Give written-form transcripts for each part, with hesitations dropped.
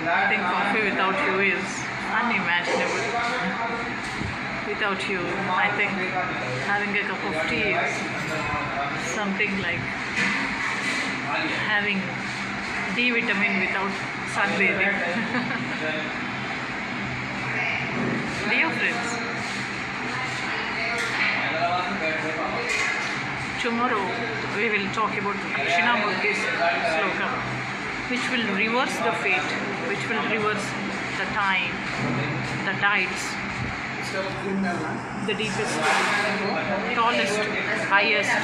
I think coffee without you is unimaginable. Without you, I think having a cup of tea is something like having D vitamin without sunbathing. Dear friends, tomorrow we will talk about Dakshinamurti's sloka, which will reverse the fate, which will reverse the time, the tides, the deepest, tallest, highest,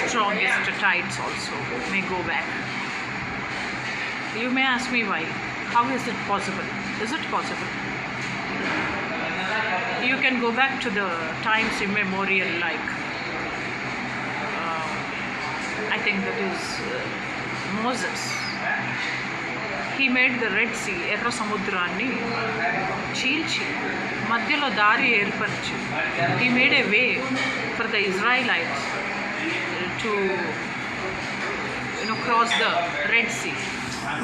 strongest tides also may go back. You may ask me why. How is it possible? Is it possible? You can go back to the times immemorial, like I think that is Moses. He made the Red Sea, Erra Samudrani, చీల్చి మధ్యలో దారి ఏర్పరిచి he made a way for the Israelites to cross the Red Sea.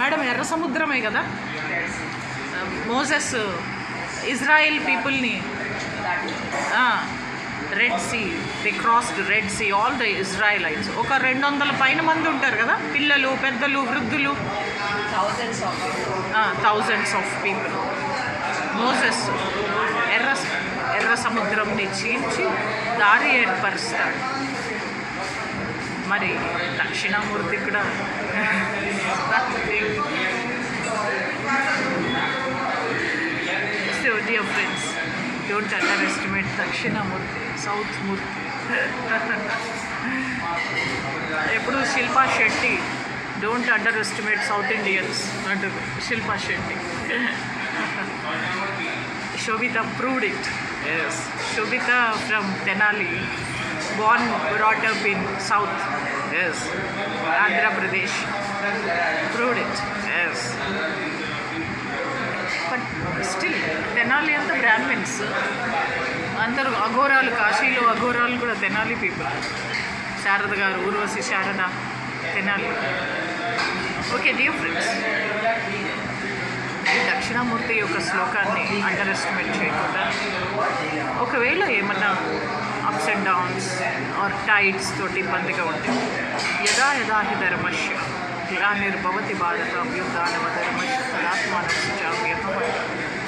Madam ఎర్ర సముద్రమే కదా. Moses Israel పీపుల్ని Red Sea, they crossed Red Sea, all the Israelites. ఒక 200 పైన మంది ఉంటారు కదా, పిల్లలు, పెద్దలు, వృద్ధులు, థౌజండ్స్ ఆఫ్ పీపుల్. మోసెస్ ఎర్ర సముద్రంని చీల్చి దారి ఏర్పరుస్తాడు. మరి దక్షిణామూర్తి కూడా so dear friends, don't underestimate Dakshinamurthy, south Murthy. ఎప్పుడు Shilpa Shetty, don't underestimate south Indians అంటారు Shilpa Shetty. Shobita proved it. Yes, Shobita from Tenali, born, brought up in South, yes, Andhra Pradesh, proved it. Yes, but still Tenali and the Brahmins, andaru agoralu, Kashilo agoralu kuda Tenali people. Sharada garu, Urvasi Sharada, Tenali. Okay, dear friends, Dakshinamurthy యొక్క శ్లోకాన్ని under estimate చేయకుండా, ఒకవేళ ఏమన్నా ups and downs or tides తోటి ఇబ్బందిగా ఉంటే, యదా యదా హి ధర్మస్య గ్లానిర్భవతి భారత అభ్యుత్థానమ ధర్మస్య తదాత్మానం సృజామ్యహం,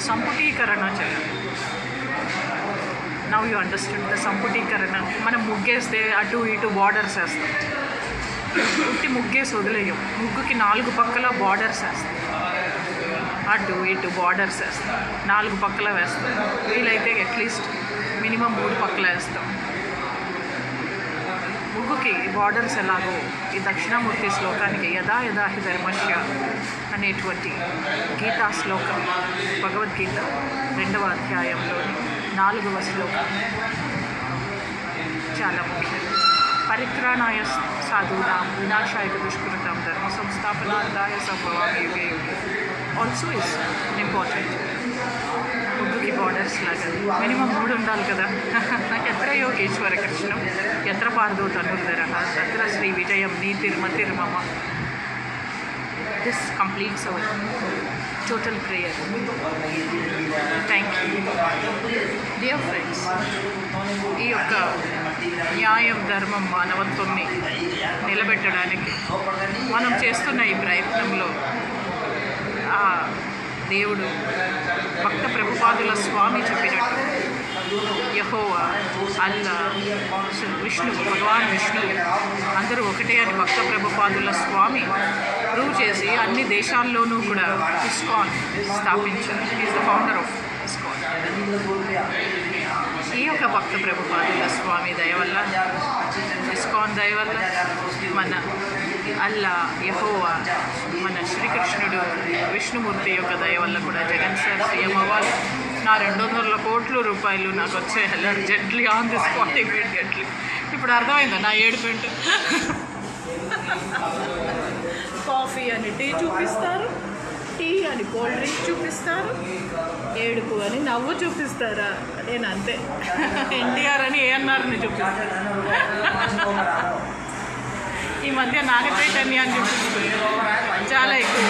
సంపుటీకరణ చేయాలి. నవ్ యూ అండర్స్టాండ్ ద సంపుటీకరణ. మనం ముగ్గేస్తే అటు ఇటు బార్డర్స్ వేస్తాం, ఉట్టి ముగ్గేసి వదిలేయం. ముగ్గుకి 4 పక్కల బార్డర్స్ వేస్తాం, అటు ఇటు బార్డర్స్ వేస్తాం, 4 పక్కల వేస్తాం. వీలైతే అట్లీస్ట్ మినిమం 3 పక్కల వేస్తాం. ముగ్గుకి బార్డర్స్ ఎలాగో ఈ దక్షిణామూర్తి శ్లోకానికి యదా యదా హి ధర్మస్య అనేటువంటి గీతా శ్లోకం, భగవద్గీత 2వ అధ్యాయంలోని 4వ శ్లోకం చాలా ముఖ్యం. పరిత్రాణాయ సాధూనాం వినాశాయ దుష్కృతాం ధర్మ సంస్థాపనార్థాయ సంభవామి యుగే యుగే ఆల్సో ఇస్ ఇంపార్టెంట్. ఉర్దూకి బార్డర్స్ లాగా మినిమం 3 ఉండాలి కదా. ఎత్ర యోగేశ్వర కృష్ణం ఎత్ర పార్దో తనుర్ధర తత్ర శ్రీ విజయం నీతిర్మతిర్మమ. This completes our total prayer. Thank you. Dear friends, ఈ యొక్క న్యాయం ధర్మం మానవత్వంని నిలబెట్టడానికి మనం చేస్తున్న ఈ ప్రయత్నంలో ఆ దేవుడు భక్త ప్రభుపాదుల స్వామి చెప్పినట్టు యెహోవా, అల్లా, విష్ణువు, భగవాన్ విష్ణువు అందరూ ఒకటే అని భక్త ప్రభుపాదుల స్వామి ప్రూవ్ చేసి అన్ని దేశాల్లోనూ కూడా ఇస్కాన్ స్థాపించారు. Is the founder of ISKCON. ఈ యొక్క భక్త ప్రభుపాదుల స్వామి దయ వల్ల, ఇస్కాన్ దయ వల్ల, మన అల్లా, యెహోవా, మన శ్రీకృష్ణుడు, విష్ణుమూర్తి యొక్క దయ వల్ల కూడా జగన్ సార్ సీఎం అవ్వాలి. నా 200 కోట్ల రూపాయలు నాకు వచ్చేయాలి urgently on the spot immediately. ఇప్పుడు అర్థమైందా నా ఏడుపెంట్? కాఫీ అని టీ చూపిస్తారు, టీ అని కోల్డ్ డ్రింక్ చూపిస్తారు, ఏడుపు అని నవ్వు చూపిస్తారా? నేను అంతే. ఎన్టీఆర్ అని ఏఎన్ఆర్ని చూపిస్తారు. ఈ మధ్య నాగచైతన్య అని చూపిస్తారు చాలా ఎక్కువ.